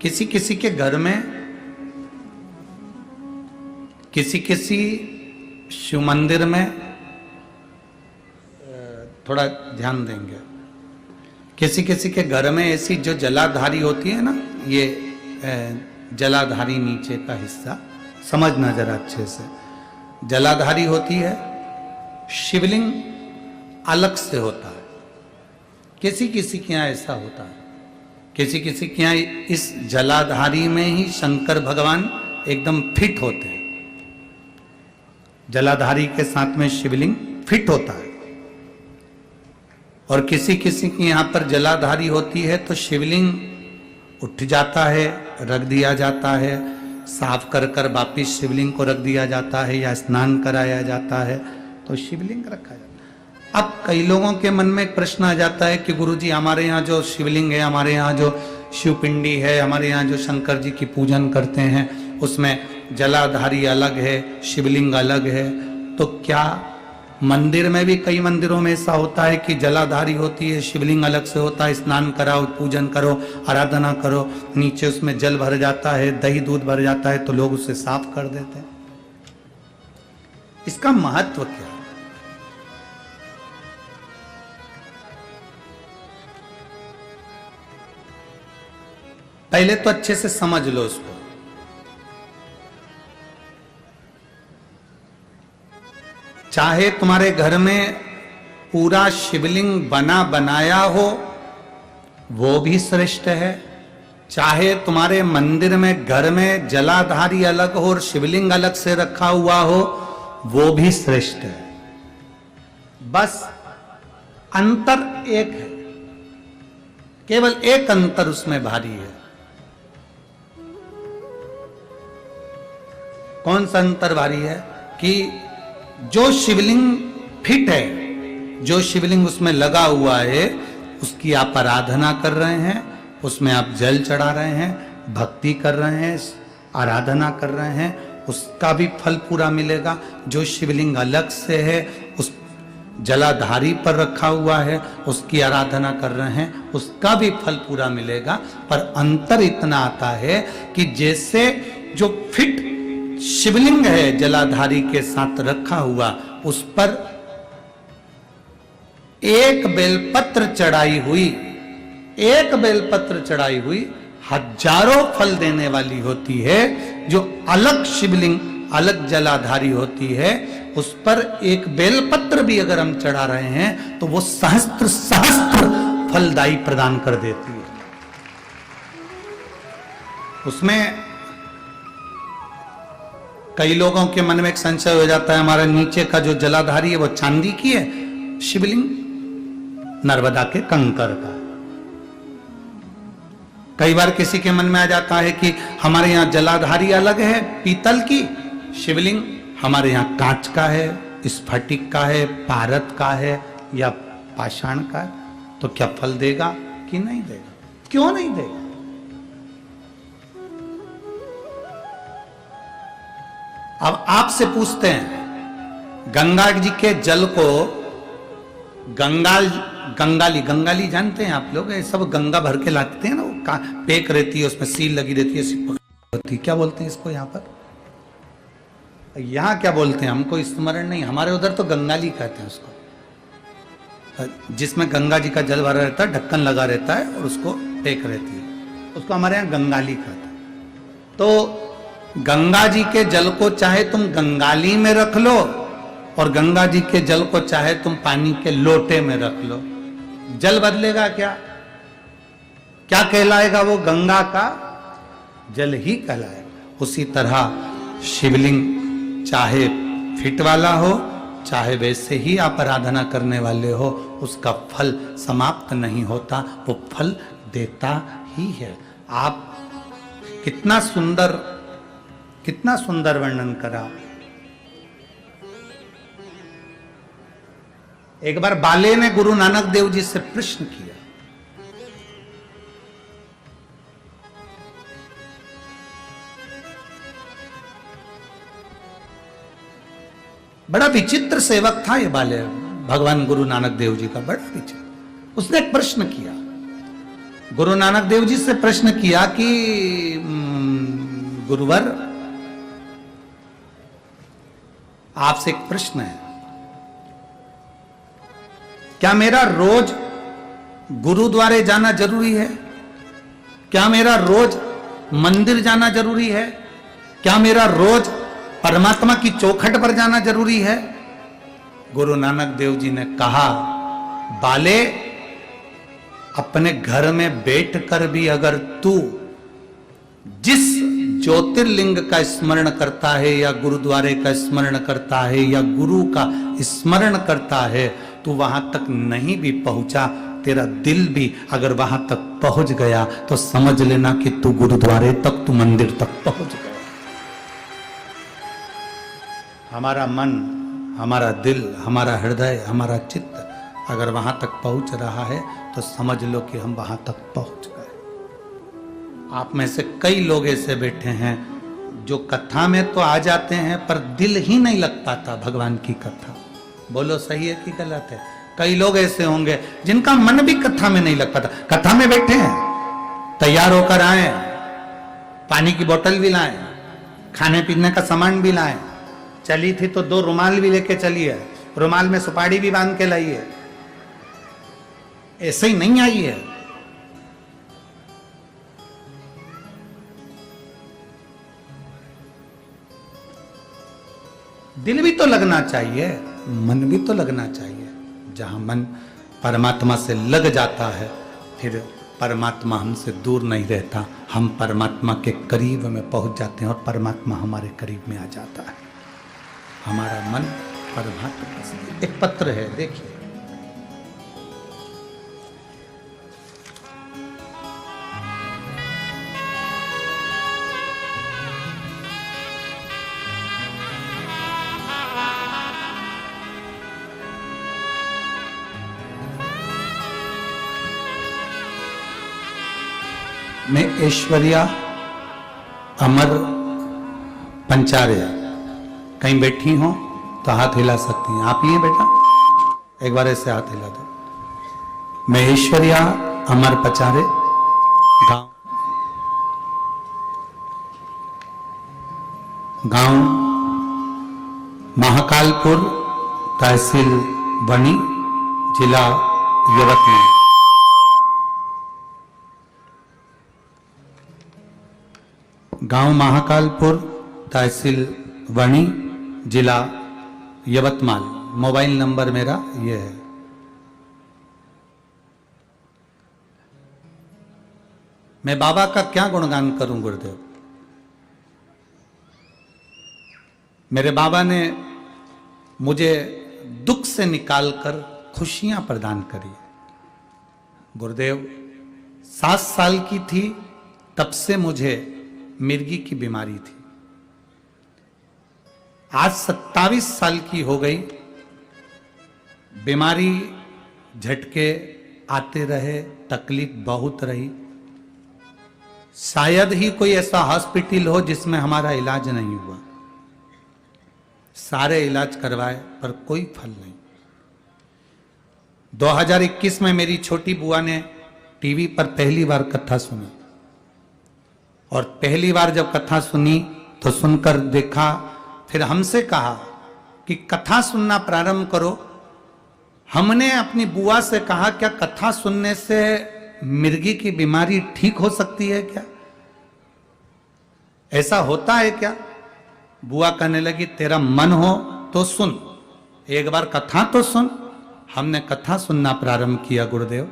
किसी किसी के घर में, किसी किसी शिव मंदिर में, थोड़ा ध्यान देंगे, किसी किसी के घर में ऐसी जो जलाधारी होती है ना, ये जलाधारी नीचे का हिस्सा समझना जरा अच्छे से, जलाधारी होती है, शिवलिंग अलग से होता है। किसी किसी के यहाँ ऐसा होता है, किसी किसी के यहाँ इस जलाधारी में ही शंकर भगवान एकदम फिट होते हैं, जलाधारी के साथ में शिवलिंग फिट होता है। और किसी किसी के यहाँ पर जलाधारी होती है तो शिवलिंग उठ जाता है, रख दिया जाता है, साफ कर कर वापिस शिवलिंग को रख दिया जाता है या स्नान कराया जाता है तो शिवलिंग रखा जाता है। अब कई लोगों के मन में एक प्रश्न आ जाता है कि गुरुजी हमारे यहाँ जो शिवलिंग है, हमारे यहाँ जो शिवपिंडी है, हमारे यहाँ जो शंकर जी की पूजन करते हैं उसमें जलाधारी अलग है, शिवलिंग अलग है, तो क्या मंदिर में भी कई मंदिरों में ऐसा होता है कि जलाधारी होती है, शिवलिंग अलग से होता है, स्नान कराओ, पूजन करो, आराधना करो, नीचे उसमें जल भर जाता है, दही दूध भर जाता है तो लोग उसे साफ कर देते हैं। इसका महत्व क्या है? पहले तो अच्छे से समझ लो उसको। चाहे तुम्हारे घर में पूरा शिवलिंग बना बनाया हो वो भी श्रेष्ठ है, चाहे तुम्हारे मंदिर में घर में जलाधारी अलग हो और शिवलिंग अलग से रखा हुआ हो वो भी श्रेष्ठ है। बस अंतर एक है, केवल एक अंतर उसमें भारी है। कौन सा अंतर भारी है? कि जो शिवलिंग फिट है, जो शिवलिंग उसमें लगा हुआ है, उसकी आप आराधना कर रहे हैं, उसमें आप जल चढ़ा रहे हैं, भक्ति कर रहे हैं, आराधना कर रहे हैं, उसका भी फल पूरा मिलेगा। जो शिवलिंग अलग से है, उस जलाधारी पर रखा हुआ है, उसकी आराधना कर रहे हैं, उसका भी फल पूरा मिलेगा। पर अंतर इतना आता है कि जैसे जो फिट शिवलिंग है जलाधारी के साथ रखा हुआ, उस पर एक बेलपत्र चढ़ाई हुई, एक बेलपत्र चढ़ाई हुई हजारों फल देने वाली होती है। जो अलग शिवलिंग अलग जलाधारी होती है उस पर एक बेलपत्र भी अगर हम चढ़ा रहे हैं तो वो सहस्त्र सहस्त्र फलदायी प्रदान कर देती है। उसमें कई लोगों के मन में एक संशय हो जाता है, हमारा नीचे का जो जलाधारी है वो चांदी की है, शिवलिंग नर्मदा के कंकर का। कई बार किसी के मन में आ जाता है कि हमारे यहाँ जलाधारी अलग है पीतल की, शिवलिंग हमारे यहाँ कांच का है, स्फटिक का है, पारद का है या पाषाण का है, तो क्या फल देगा कि नहीं देगा? क्यों नहीं देगा? अब आपसे पूछते हैं, गंगा जी के जल को गंगाली जानते हैं आप लोग? ये सब गंगा भर के लाते हैं ना, वो पेक रहती है, उसमें सील लगी रहती है, क्या बोलते हैं इसको यहाँ पर? यहाँ क्या बोलते हैं हमको स्मरण नहीं, हमारे उधर तो गंगाली कहते हैं उसको, जिसमें गंगा जी का जल भरा रहता है, ढक्कन लगा रहता है और उसको पेक रहती है, उसको हमारे यहाँ गंगाली कहते हैं। तो गंगा जी के जल को चाहे तुम गंगाली में रख लो और गंगा जी के जल को चाहे तुम पानी के लोटे में रख लो, जल बदलेगा क्या? क्या कहलाएगा वो? गंगा का जल ही कहलाएगा। उसी तरह शिवलिंग चाहे फिट वाला हो, चाहे वैसे ही आप आराधना करने वाले हो, उसका फल समाप्त नहीं होता, वो फल देता ही है। आप कितना सुंदर वर्णन करा। एक बार बाले ने गुरु नानक देव जी से प्रश्न किया, बड़ा विचित्र सेवक था ये बाले, भगवान गुरु नानक देव जी का बड़ा विचित्र। उसने एक प्रश्न किया, गुरु नानक देव जी से प्रश्न किया कि गुरुवर, आपसे एक प्रश्न है, क्या मेरा रोज गुरुद्वारे जाना जरूरी है? क्या मेरा रोज मंदिर जाना जरूरी है? क्या मेरा रोज परमात्मा की चौखट पर जाना जरूरी है? गुरु नानक देव जी ने कहा, बाले, अपने घर में बैठकर भी अगर तू जिस ज्योतिर्लिंग का स्मरण करता है या गुरुद्वारे का स्मरण करता है या गुरु का स्मरण करता है, तू वहां तक नहीं भी पहुंचा, तेरा दिल भी अगर वहां तक पहुंच गया तो समझ लेना कि तू गुरुद्वारे तक, तू मंदिर तक पहुंच गया। हमारा मन, हमारा दिल, हमारा हृदय, हमारा चित्त अगर वहां तक पहुंच रहा है तो समझ लो कि हम वहां तक पहुंच गए। आप में से कई लोग ऐसे बैठे हैं जो कथा में तो आ जाते हैं पर दिल ही नहीं लग पाता भगवान की कथा। बोलो सही है कि गलत है? कई लोग ऐसे होंगे जिनका मन भी कथा में नहीं लग पाता। कथा में बैठे हैं, तैयार होकर आए, पानी की बोतल भी लाए, खाने पीने का सामान भी लाए, चली थी तो 2 रुमाल भी लेके चली है, रुमाल में सुपारी भी बांध के लाई है। ऐसे ही नहीं आई है। दिल भी तो लगना चाहिए, मन भी तो लगना चाहिए। जहां मन परमात्मा से लग जाता है फिर परमात्मा हमसे दूर नहीं रहता, हम परमात्मा के करीब में पहुंच जाते हैं और परमात्मा हमारे करीब में आ जाता है। हमारा मन परमात्मा से। एक पत्र है, देखिए, मैं ऐश्वर्या अमर पंचारे, कहीं बैठी हो तो हाथ हिला सकती हैं। आप ही हैं बेटा, एक बार ऐसे हाथ हिला दो। मैं ऐश्वर्या अमर पचारे, गांव महाकालपुर, तहसील बनी, जिला यवतमाल। गांव महाकालपुर, तहसील वणी, जिला यवतमाल। मोबाइल नंबर मेरा ये है। मैं बाबा का क्या गुणगान करूं गुरुदेव? मेरे बाबा ने मुझे दुख से निकालकर खुशियां प्रदान करी। गुरुदेव 7 साल की थी तब से मुझे मिर्गी की बीमारी थी। आज 27 साल की हो गई, बीमारी झटके आते रहे, तकलीफ बहुत रही। शायद ही कोई ऐसा हॉस्पिटल हो जिसमें हमारा इलाज नहीं हुआ। सारे इलाज करवाए पर कोई फल नहीं। 2021 में मेरी छोटी बुआ ने टीवी पर पहली बार कथा सुनी, और पहली बार जब कथा सुनी तो सुनकर देखा, फिर हमसे कहा कि कथा सुनना प्रारंभ करो। हमने अपनी बुआ से कहा, क्या कथा सुनने से मिर्गी की बीमारी ठीक हो सकती है क्या? ऐसा होता है क्या? बुआ कहने लगी, तेरा मन हो तो सुन, एक बार कथा तो सुन। हमने कथा सुनना प्रारंभ किया गुरुदेव।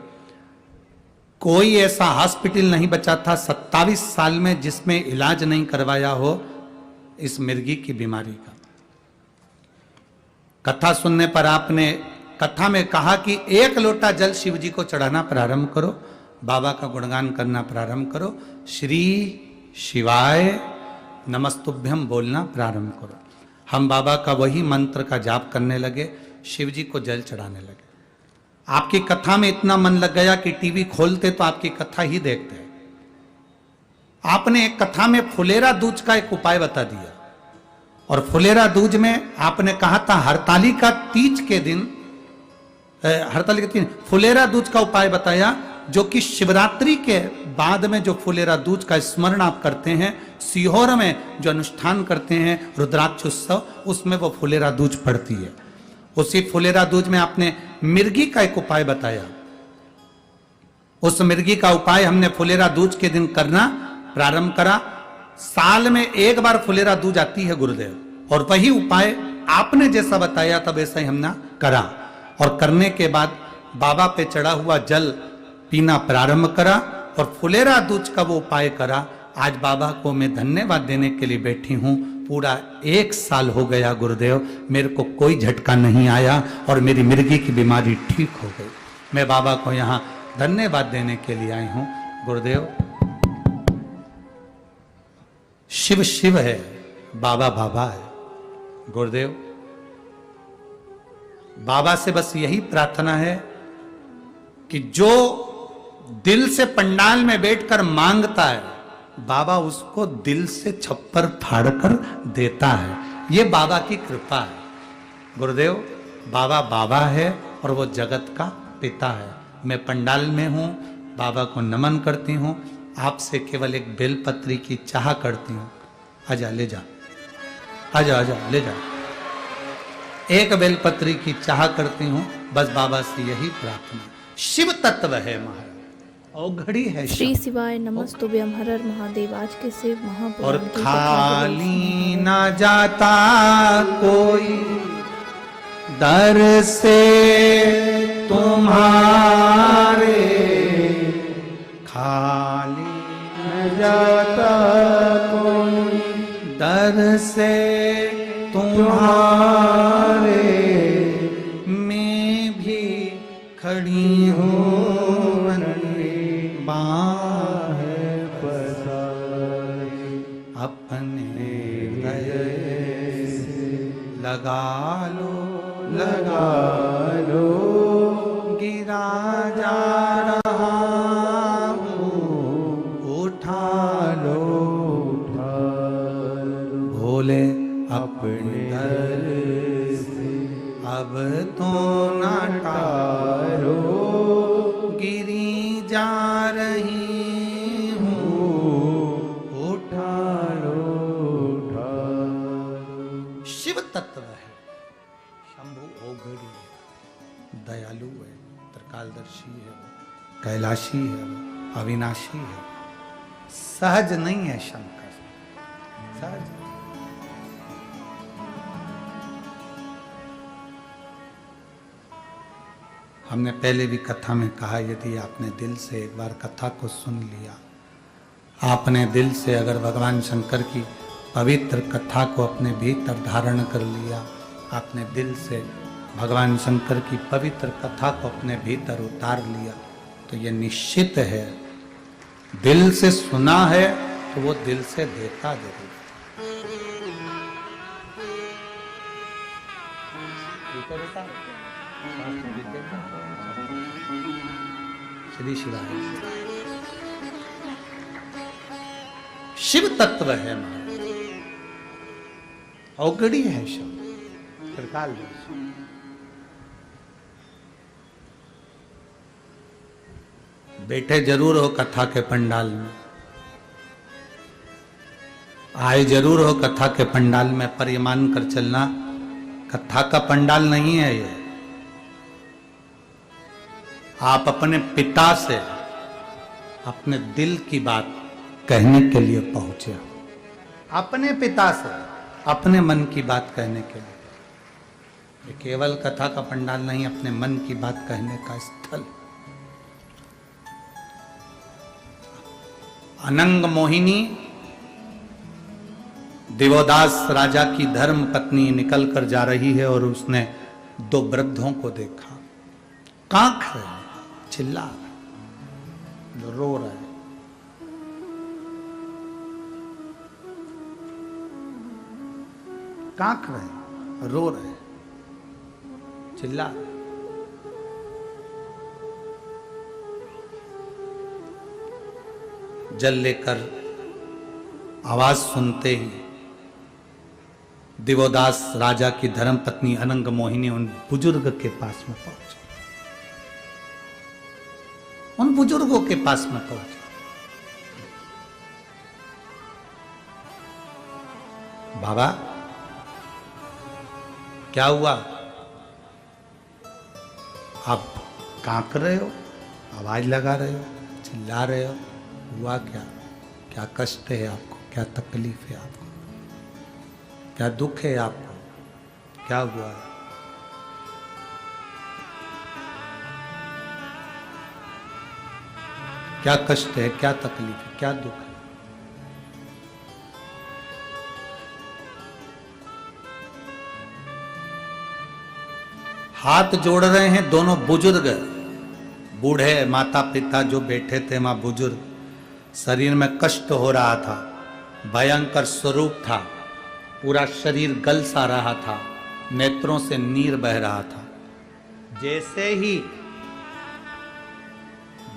कोई ऐसा हॉस्पिटल नहीं बचा था 27 साल में जिसमें इलाज नहीं करवाया हो इस मिर्गी की बीमारी का। कथा सुनने पर आपने कथा में कहा कि 1 लोटा जल शिव जी को चढ़ाना प्रारंभ करो, बाबा का गुणगान करना प्रारंभ करो, श्री शिवाय नमस्तुभ्यम बोलना प्रारंभ करो। हम बाबा का वही मंत्र का जाप करने लगे, शिव जी को जल चढ़ाने लगे। आपकी कथा में इतना मन लग गया कि टीवी खोलते तो आपकी कथा ही देखते। आपने एक कथा में फुलेरा दूज का एक उपाय बता दिया, और फुलेरा दूज में आपने कहा था हरतालिका तीज के दिन, फुलेरा दूज का उपाय बताया जो कि शिवरात्रि के बाद में जो फुलेरा दूज का स्मरण आप करते हैं, सीहोर में जो अनुष्ठान करते हैं रुद्राक्ष उत्सव, उसमें वो फुलेरा दूज पड़ती है। उसी फुलेरा दूज में आपने मिर्गी का एक उपाय बताया। उस मिर्गी का उपाय हमने फुलेरा दूज के दिन करना प्रारंभ करा। साल में एक बार फुलेरा दूज आती है गुरुदेव, और वही उपाय आपने जैसा बताया था वैसा ही हमने करा, और करने के बाद बाबा पे चढ़ा हुआ जल पीना प्रारंभ करा और फुलेरा दूज का वो उपाय करा। आज बाबा को मैं धन्यवाद देने के लिए बैठी हूं। पूरा 1 साल हो गया गुरुदेव, मेरे को कोई झटका नहीं आया और मेरी मिर्गी की बीमारी ठीक हो गई। मैं बाबा को यहाँ धन्यवाद देने के लिए आई हूं। गुरुदेव, शिव शिव है, बाबा बाबा है। गुरुदेव, बाबा से बस यही प्रार्थना है कि जो दिल से पंडाल में बैठकर मांगता है, बाबा उसको दिल से छप्पर फाड़कर देता है। ये बाबा की कृपा है। गुरुदेव, बाबा बाबा है और वो जगत का पिता है। मैं पंडाल में हूं, बाबा को नमन करती हूं। आपसे केवल एक बेलपत्री की चाह करती हूं। आजा, ले जा, आजा आजा, ले जा। एक बेलपत्री की चाह करती हूं, बस बाबा से यही प्रार्थना। शिव तत्व है महाराज, औघड़ी है। श्री शिवाय नमस्तुभ्यं हर हर महादेव। आज के शिव महापुराण और खाली ना जाता कोई दर से तुम्हारे, खाली न जाता कोई दर से तुम्हारे, मैं भी खड़ी हूँ बाह पसारी, अपने हृदय से लगा लो गिरा जा रहा हूँ, उठा लो भोले अपने दर से, अब तो न टारो, गिरी जा रही हूँ, उठा लो। शिव तत्व है, शंभु औघड़ी है, दयालु है, त्रिकालदर्शी है, कैलाशी है, अविनाशी है। सहज नहीं है शंकर, सहज। हमने पहले भी कथा में कहा, यदि आपने दिल से एक बार कथा को सुन लिया, आपने दिल से अगर भगवान शंकर की पवित्र कथा को अपने भीतर धारण कर लिया, आपने दिल से भगवान शंकर की पवित्र कथा को अपने भीतर उतार लिया, तो ये निश्चित है, दिल से सुना है तो वो दिल से देखा जरूर। श्री शिवाय। शिव तत्व है महाराज, औघड़ी है शिव, त्रिकालदर्शी। बैठे जरूर हो कथा के पंडाल में, आए जरूर हो कथा के पंडाल में, पर ये मान कर चलना, कथा का पंडाल नहीं है ये। आप अपने पिता से अपने दिल की बात कहने के लिए पहुंचे हो, अपने पिता से अपने मन की बात कहने के लिए। ये केवल कथा का पंडाल नहीं, अपने मन की बात कहने का स्थल। अनंग मोहिनी दिवोदास राजा की धर्म पत्नी निकल कर जा रही है और उसने 2 वृद्धों को देखा, कांख रहे, चिल्ला रहे, रो रहे। कांख रहे, रो रहे, चिल्ला रहे। जल लेकर आवाज सुनते ही दिवोदास राजा की धर्मपत्नी अनंग मोहिनी उन बुजुर्ग के पास में पहुंची। उन बुजुर्गों के पास में पहुंचे। बाबा क्या हुआ? आप कांप रहे हो, आवाज लगा रहे हो, चिल्ला रहे हो, हुआ क्या? क्या कष्ट है आपको? क्या तकलीफ है आपको? क्या दुख है आपको? क्या हुआ है? क्या कष्ट है? क्या तकलीफ है? क्या दुख है? हाथ जोड़ रहे हैं दोनों बुजुर्ग, बूढ़े माता पिता जो बैठे थे वहां बुजुर्ग, शरीर में कष्ट हो रहा था, भयंकर स्वरूप था, पूरा शरीर गल सा रहा था, नेत्रों से नीर बह रहा था। जैसे ही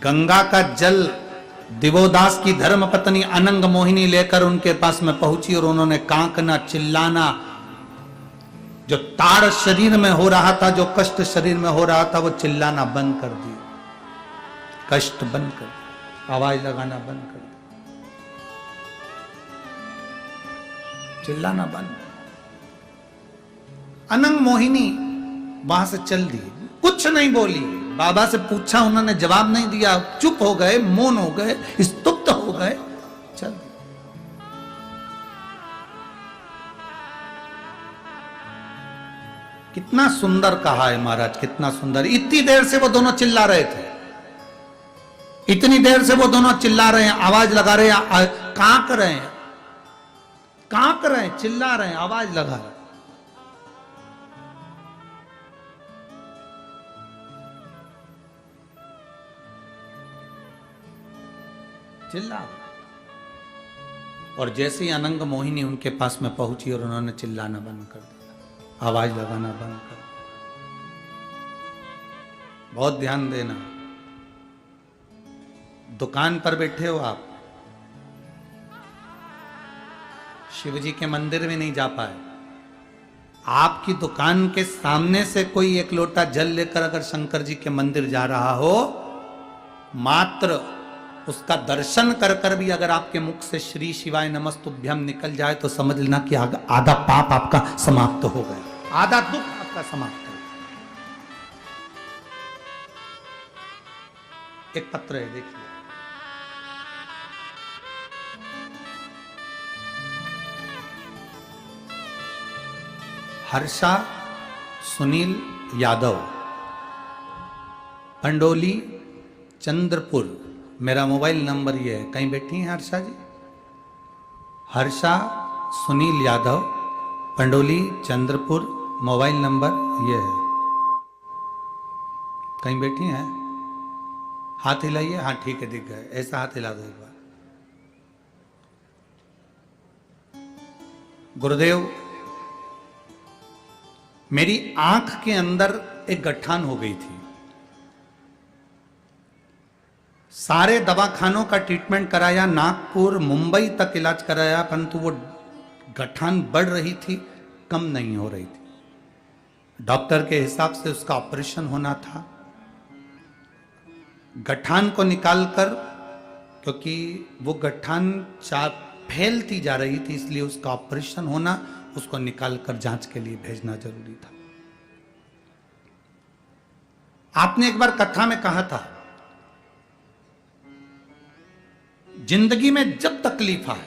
गंगा का जल दिवोदास की धर्म पत्नी अनंग मोहिनी लेकर उनके पास में पहुंची और उन्होंने कांकना, चिल्लाना, जो ताड़ शरीर में हो रहा था, जो कष्ट शरीर में हो रहा था, वो चिल्लाना बंद कर दिया, कष्ट बंद कर दिया, आवाज लगाना बंद कर दिया, चिल्लाना बंद। अनंग मोहिनी वहां से चल दी, कुछ नहीं बोली। बाबा से पूछा, उन्होंने जवाब नहीं दिया, चुप हो गए, मौन हो गए, स्तुप्त हो गए, चल दी। कितना सुंदर कहा है महाराज, कितना सुंदर। इतनी देर से वो दोनों चिल्ला रहे थे, इतनी देर से वो दोनों चिल्ला रहे हैं, आवाज लगा रहे हैं, कांप रहे हैं, कांप रहे हैं, चिल्ला रहे हैं, आवाज लगा रहे हैं। चिल्ला। और जैसे ही अनंग मोहिनी उनके पास में पहुंची और उन्होंने चिल्लाना बंद कर दिया, आवाज लगाना बंद कर दिया। बहुत ध्यान देना, दुकान पर बैठे हो आप, शिव जी के मंदिर में नहीं जा पाए, आपकी दुकान के सामने से कोई एक लोटा जल लेकर अगर शंकर जी के मंदिर जा रहा हो, मात्र उसका दर्शन कर कर भी अगर आपके मुख से श्री शिवाय नमस्तुभ्यम निकल जाए तो समझ लेना कि आधा पाप आपका समाप्त हो गया, आधा दुख आपका समाप्त हो गया। एक पत्र है, देखिए, हर्षा सुनील यादव, पंडोली चंद्रपुर, मेरा मोबाइल नंबर ये है। कहीं बैठी हैं हर्षा जी? हर्षा सुनील यादव, पंडोली चंद्रपुर, मोबाइल नंबर ये है। कहीं बैठी हैं? हाथ हिलाइए। हाँ ठीक है, दिख गए, ऐसा हाथ हिला दो एक बार। गुरुदेव, मेरी आंख के अंदर एक गठान हो गई थी, सारे दवाखानों का ट्रीटमेंट कराया, नागपुर मुंबई तक इलाज कराया, परंतु वो गठान बढ़ रही थी, कम नहीं हो रही थी। डॉक्टर के हिसाब से उसका ऑपरेशन होना था। गठान को निकालकर, क्योंकि वो गठान फैलती जा रही थी, इसलिए उसका ऑपरेशन होना, उसको निकालकर जांच के लिए भेजना जरूरी था। आपने एक बार कथा में कहा था, जिंदगी में जब तकलीफ आए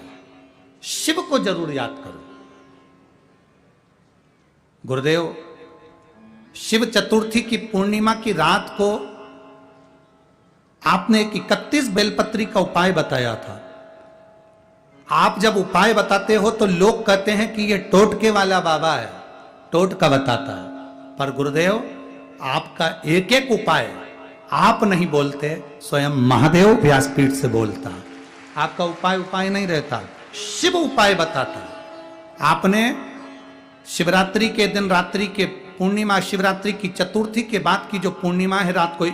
शिव को जरूर याद करो। गुरुदेव, शिव चतुर्थी की पूर्णिमा की रात को आपने एक 31 बेलपत्री का उपाय बताया था। आप जब उपाय बताते हो तो लोग कहते हैं कि ये टोटके वाला बाबा है, टोटका बताता है, पर गुरुदेव आपका एक एक उपाय आप नहीं बोलते, स्वयं महादेव व्यासपीठ से बोलता है। आपका उपाय नहीं रहता, शिव उपाय बताता है। आपने शिवरात्रि के दिन, रात्रि के पूर्णिमा, शिवरात्रि की चतुर्थी के बाद की जो पूर्णिमा है, रात को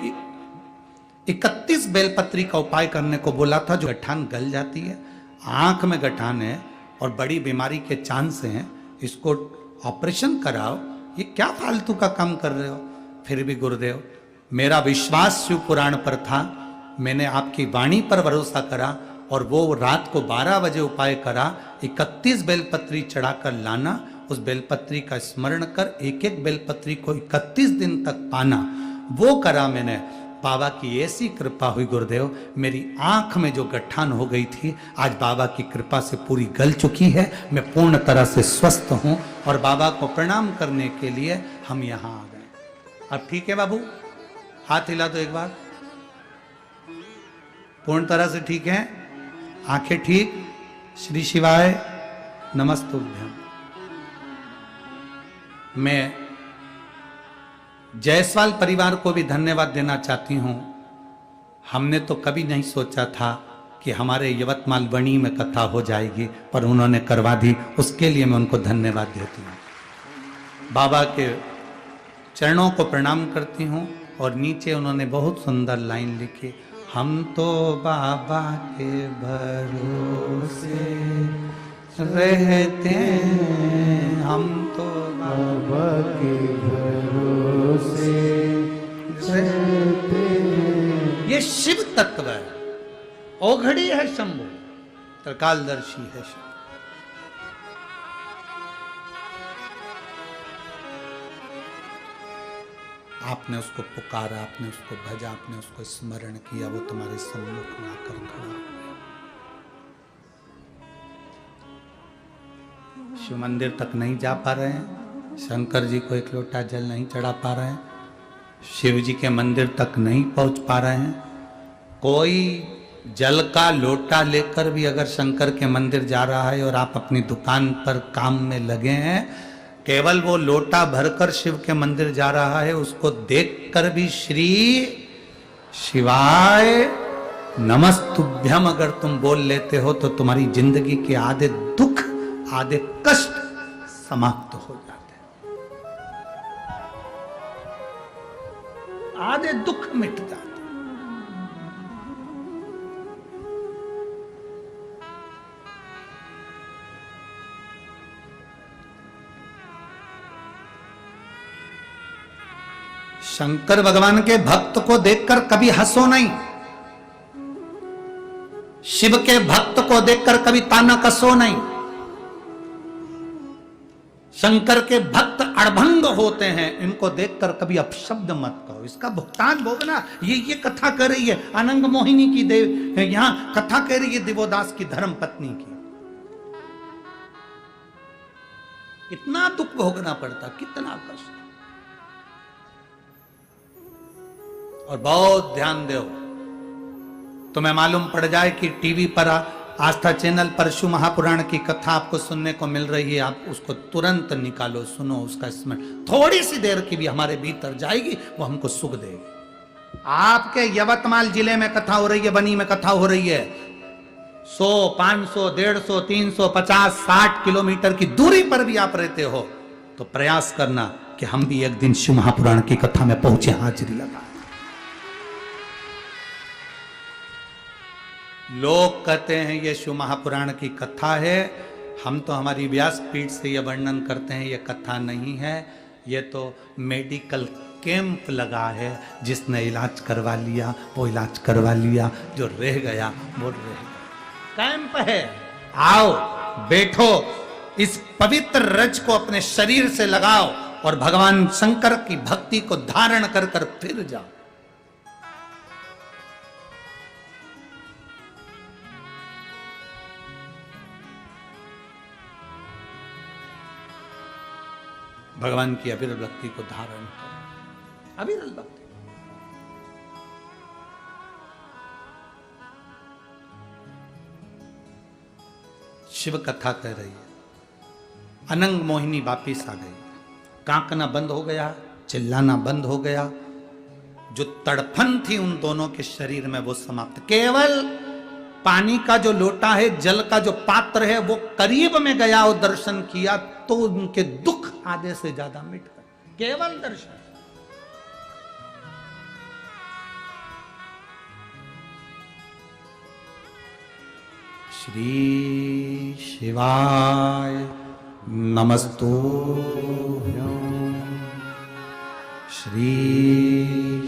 31 बेलपत्री का उपाय करने को बोला था। जो गठान गल जाती है, आंख में गठान है और बड़ी बीमारी के चांस हैं, इसको ऑपरेशन कराओ, ये क्या फालतू का काम कर रहे हो? फिर भी गुरुदेव, मेरा विश्वास शिव पुराण पर था, मैंने आपकी वाणी पर भरोसा करा और वो रात को 12 बजे उपाय करा, 31 बेलपत्री चढ़ाकर लाना, उस बेलपत्री का स्मरण कर एक एक बेलपत्री को 31 दिन तक पाना, वो करा मैंने। बाबा की ऐसी कृपा हुई गुरुदेव, मेरी आंख में जो गठान हो गई थी आज बाबा की कृपा से पूरी गल चुकी है, मैं पूर्ण तरह से स्वस्थ हूं। और बाबा को प्रणाम करने के लिए हम यहां आ गए। अब ठीक है बाबू, हाथ हिला दो एक बार। पूर्ण तरह से ठीक है, आंखें ठीक। श्री शिवाय नमस्तुभ्यम। मैं जायसवाल परिवार को भी धन्यवाद देना चाहती हूं। हमने तो कभी नहीं सोचा था कि हमारे यवतमाल वणी में कथा हो जाएगी, पर उन्होंने करवा दी, उसके लिए मैं उनको धन्यवाद देती हूं। बाबा के चरणों को प्रणाम करती हूं। और नीचे उन्होंने बहुत सुंदर लाइन लिखी, हम तो बाबा के भरोसे रहते हैं, हम तो बाबा के भरोसे रहते हैं। ये शिव तत्व है, औघड़ी है शंभु, त्रिकालदर्शी है शिव। आपने उसको पुकारा, आपने उसको भजा, आपने उसको स्मरण किया, वो तुम्हारे सम्मुख में आकर खड़ा हो गया। शिव मंदिर तक नहीं जा पा रहे हैं, शंकर जी को एक लोटा जल नहीं चढ़ा पा रहे हैं, शिव जी के मंदिर तक नहीं पहुंच पा रहे हैं। कोई जल का लोटा लेकर भी अगर शंकर के मंदिर जा रहा है और आप अपनी दुकान पर काम में लगे हैं, केवल वो लोटा भरकर शिव के मंदिर जा रहा है, उसको देखकर भी श्री शिवाय नमस्तुभ्यम अगर तुम बोल लेते हो तो तुम्हारी जिंदगी के आधे दुख, आधे कष्ट समाप्त हो जाते हैं, आधे दुख मिट जाते हैं। शंकर भगवान के भक्त को देखकर कभी हंसो नहीं, शिव के भक्त को देखकर कभी ताना कसो नहीं। शंकर के भक्त अड़भंग होते हैं, इनको देखकर कभी अपशब्द मत करो, इसका भुगतान भोगना। ये कथा कर रही है अनंग मोहिनी की देव, यहां कथा कह रही है दिवोदास की धर्म पत्नी की। कितना दुख भोगना पड़ता, कितना कष्ट। और बहुत ध्यान दो, तुम्हें मालूम पड़ जाए कि टीवी पर आस्था चैनल पर शिव महापुराण की कथा आपको सुनने को मिल रही है, आप उसको तुरंत निकालो, सुनो, उसका स्मरण थोड़ी सी देर की भी हमारे भीतर जाएगी, वो हमको सुख देगी। आपके यवतमाल जिले में कथा हो रही है, बनी में कथा हो रही है, 100, 500, 150, 300, 50, 60 किलोमीटर की दूरी पर भी आप रहते हो, तो प्रयास करना कि हम भी एक दिन शिव महापुराण की कथा में पहुंचे, हाजिरी लगा। लोग कहते हैं ये शिव महापुराण की कथा है, हम तो हमारी व्यासपीठ से यह वर्णन करते हैं, ये कथा नहीं है, ये तो मेडिकल कैंप लगा है। जिसने इलाज करवा लिया वो इलाज करवा लिया, जो रह गया वो रह गया। कैंप है, आओ बैठो, इस पवित्र रज को अपने शरीर से लगाओ और भगवान शंकर की भक्ति को धारण कर कर फिर जाओ। भगवान की अविरल भक्ति को धारण करो, अविरल भक्ति। शिव कथा कह रही है, अनंग मोहिनी वापिस आ गई, कांकना बंद हो गया, चिल्लाना बंद हो गया, जो तड़फन थी उन दोनों के शरीर में वो समाप्त। केवल पानी का जो लोटा है, जल का जो पात्र है, वो करीब में गया और दर्शन किया तो उनके दुख आधे से ज्यादा मिट गए, केवल दर्शन। श्री शिवाय नमस्तुभ्यं, श्री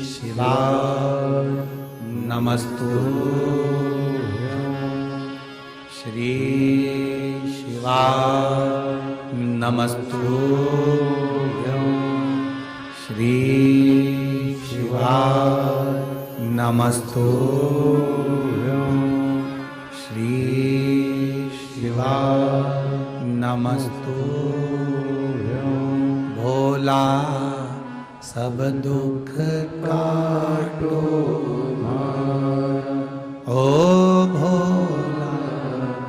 शिवाय नमस्तुभ्यं श्री शिवाय नमस्तुभ्यं श्री शिवाय नमस्तुभ्यं श्री शिवाय नमस्तुभ्यं भोला सब दुख काटो ओ भोला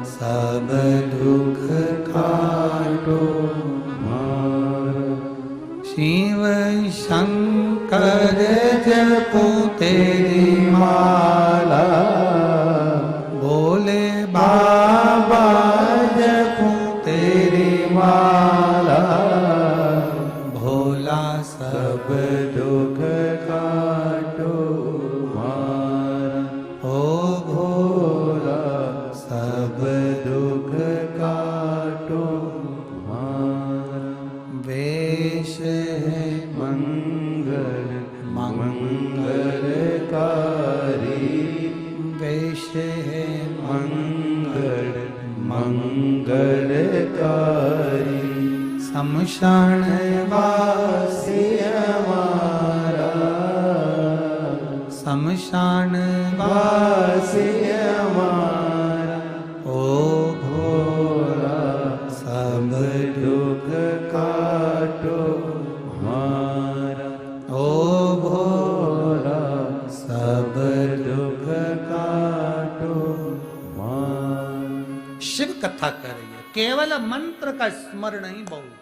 सब दुख काटो शिव शंकर जपो तेरी माला भोले बाबा जपो तेरी माला भोला सब दुख काटो मारा ओ भोला सब दुख काटो मारा वेश है मंगल मंगलकारी वेश है मंगल मंगलकारी शमशान वासी हमारा शमशान वासी हमारा ओ भोला सब दुख काटो हमारा ओ भोला सब दुख काटो हमारा। शिव कथा कर रही है, केवल मंत्र का स्मरण ही बहुत।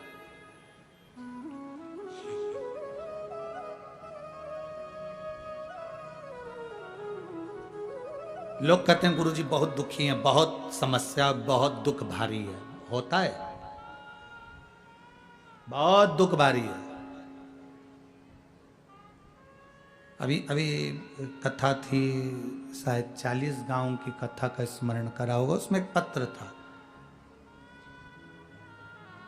लोग कहते हैं गुरुजी बहुत दुखी हैं, बहुत समस्या, बहुत दुख भारी है। होता है, बहुत दुख भारी है। अभी कथा थी, शायद 40 गांव की कथा का स्मरण करा होगा। उसमें एक पत्र था,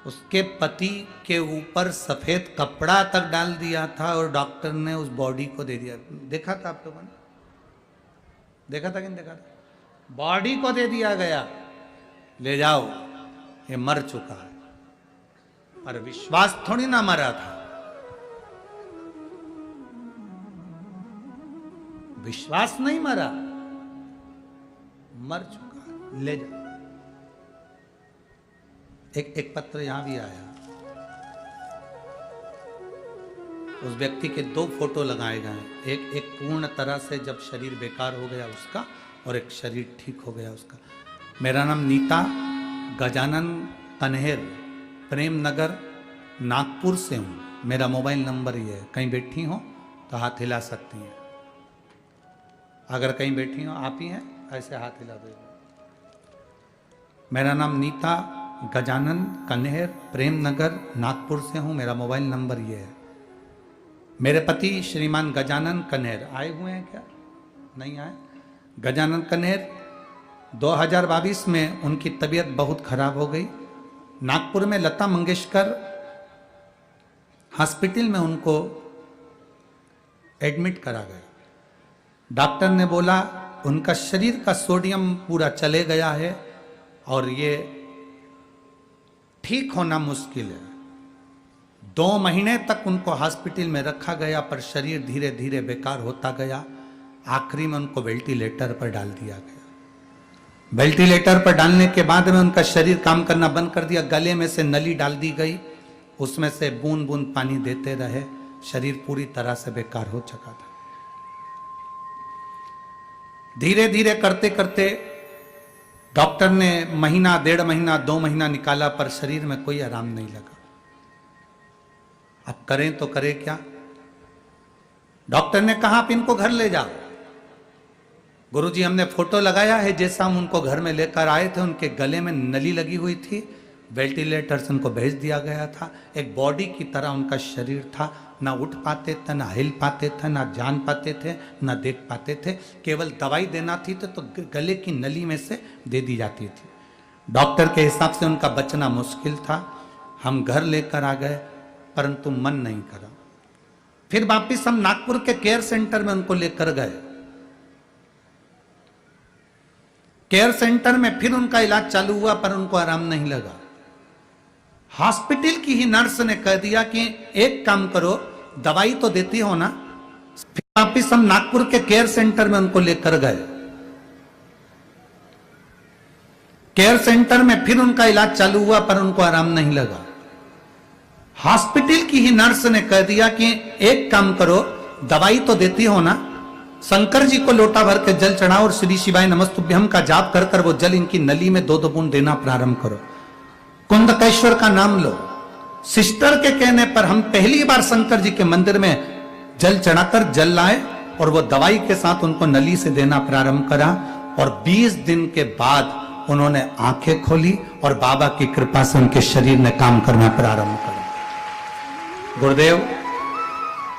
उसके पति के ऊपर सफेद कपड़ा तक डाल दिया था और डॉक्टर ने उस बॉडी को दे दिया। देखा था आप लोगों ने? देखा था कि नहीं देखा था? बॉडी को दे दिया गया, ले जाओ, ये मर चुका है। पर विश्वास थोड़ी ना मरा था, विश्वास नहीं मरा, मर चुका है, ले जाओ। एक पत्र यहां भी आया, उस व्यक्ति के 2 फोटो लगाए गए। एक पूर्ण तरह से जब शरीर बेकार हो गया उसका, और एक शरीर ठीक हो गया उसका। मेरा नाम नीता गजानन कन्हेर, प्रेम नगर, नागपुर से हूँ। मेरा मोबाइल नंबर ये है, कहीं बैठी हो तो हाथ हिला सकती हैं। अगर कहीं बैठी हो, आप ही हैं, ऐसे हाथ हिला दो। मेरा नाम नीता गजानन कन्हेर, प्रेम नगर, नागपुर से हूँ। मेरा मोबाइल नंबर ये है। मेरे पति श्रीमान गजानन कन्हेर आए हुए हैं क्या? नहीं आए। गजानन कन्हेर 2022 में उनकी तबीयत बहुत खराब हो गई। नागपुर में लता मंगेशकर हॉस्पिटल में उनको एडमिट करा गया। डॉक्टर ने बोला उनका शरीर का सोडियम पूरा चले गया है और ये ठीक होना मुश्किल है। 2 महीने तक उनको हॉस्पिटल में रखा गया, पर शरीर धीरे धीरे बेकार होता गया। आखिरी में उनको वेंटिलेटर पर डाल दिया गया। वेंटिलेटर पर डालने के बाद में उनका शरीर काम करना बंद कर दिया। गले में से नली डाल दी गई, उसमें से बूंद बूंद पानी देते रहे। शरीर पूरी तरह से बेकार हो चुका था। धीरे धीरे करते करते डॉक्टर ने महीना, 1.5 महीना, 2 महीना निकाला, पर शरीर में कोई आराम नहीं लगा। अब करें तो करें क्या? डॉक्टर ने कहा आप इनको घर ले जाओ। गुरुजी हमने फोटो लगाया है, जैसा हम उनको घर में लेकर आए थे, उनके गले में नली लगी हुई थी। वेंटिलेटर से उनको भेज दिया गया था। एक बॉडी की तरह उनका शरीर था, ना उठ पाते थे, ना हिल पाते थे, ना जान पाते थे, ना देख पाते थे। केवल दवाई देना थी तो गले की नली में से दे दी जाती थी। डॉक्टर के हिसाब से उनका बचना मुश्किल था। हम घर लेकर आ गए, परंतु मन नहीं करा। फिर वापिस हम नागपुर के केयर सेंटर में उनको लेकर गए। केयर सेंटर में फिर उनका इलाज चालू हुआ पर उनको आराम नहीं लगा। हॉस्पिटल की ही नर्स ने कह दिया कि एक काम करो, दवाई तो देती हो ना। फिर वापिस हम नागपुर के केयर सेंटर में उनको लेकर गए। केयर सेंटर में फिर उनका इलाज चालू हुआ पर उनको आराम नहीं लगा। हॉस्पिटल की ही नर्स ने कह दिया कि एक काम करो, दवाई तो देती हो ना, शंकर जी को लोटा भर के जल चढ़ाओ और श्री शिवाय नमस्तुभ्यम का जाप कर कर वो जल इनकी नली में 2-2 बूंद देना प्रारंभ करो। कुंदकेश्वर का नाम लो। सिस्टर के कहने पर हम पहली बार शंकर जी के मंदिर में जल चढ़ाकर जल लाए और वो दवाई के साथ उनको नली से देना प्रारंभ करा और 20 दिन के बाद उन्होंने आंखें खोली और बाबा की कृपा से उनके शरीर ने काम करना प्रारंभ करा। गुरुदेव,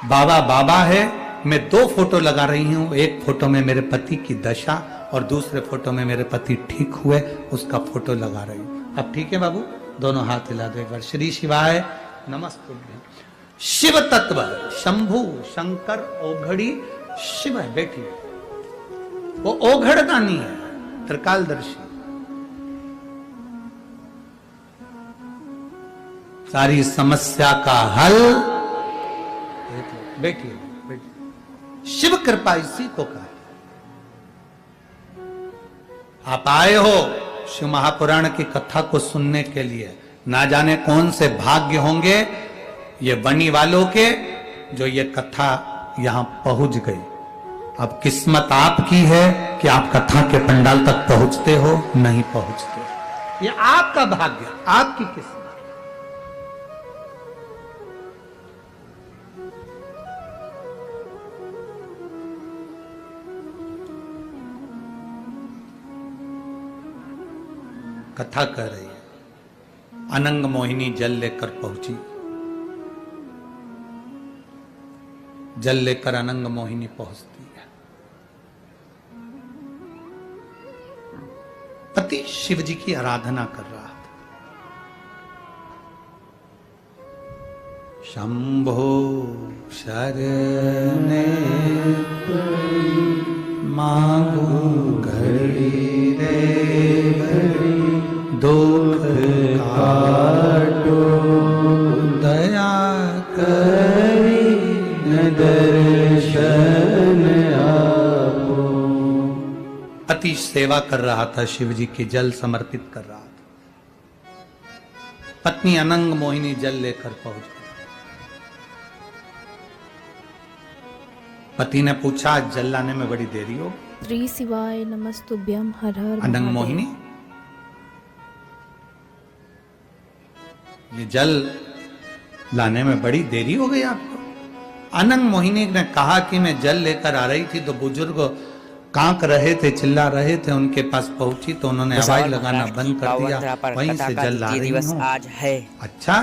बाबा बाबा है। मैं 2 फोटो लगा रही हूं, एक फोटो में मेरे पति की दशा और दूसरे फोटो में मेरे पति ठीक हुए, उसका फोटो लगा रही हूं। अब ठीक है बाबू, दोनों हाथ हिला दो एक बार। श्री शिवाय नमस्तुभ्यं। शिव तत्व शंभु शंकर ओघड़ी शिव है बेटी, वो ओघड़दानी है, त्रिकालदर्शी। सारी समस्या का हल बेटी है। शिव कृपा इसी को कहते। आप आए हो शिव महापुराण की कथा को सुनने के लिए। ना जाने कौन से भाग्य होंगे ये बनी वालों के जो ये कथा यहां पहुंच गई। अब किस्मत आपकी है कि आप कथा के पंडाल तक पहुंचते हो, नहीं पहुंचते। ये आपका भाग्य, आपकी किस्मत। कथा कह रही है, अनंग मोहिनी जल लेकर पहुंची। जल लेकर अनंग मोहिनी पहुंचती है। पति शिव जी की आराधना कर रहा था। शंभो शरणे मांगू घड़ी रे घड़ी, दुख काटो दया करी दर्शन आपो। अति सेवा कर रहा था, शिव जी की जल समर्पित कर रहा था। पत्नी अनंग मोहिनी जल लेकर पहुंच गई। पति ने पूछा, जल लाने में बड़ी देरी हो? श्री शिवाय नमस्तुभ्यम हर हर अनंग महादेव। मोहिनी, ये जल लाने में बड़ी देरी हो गई आपको? अनंग मोहिनी ने कहा कि मैं जल लेकर आ रही थी तो बुजुर्ग कांक रहे थे, चिल्ला रहे थे, उनके पास पहुंची तो उन्होंने आवाज लगाना बंद कर दिया, वहीं से जल ला रही हूं। आज है। अच्छा,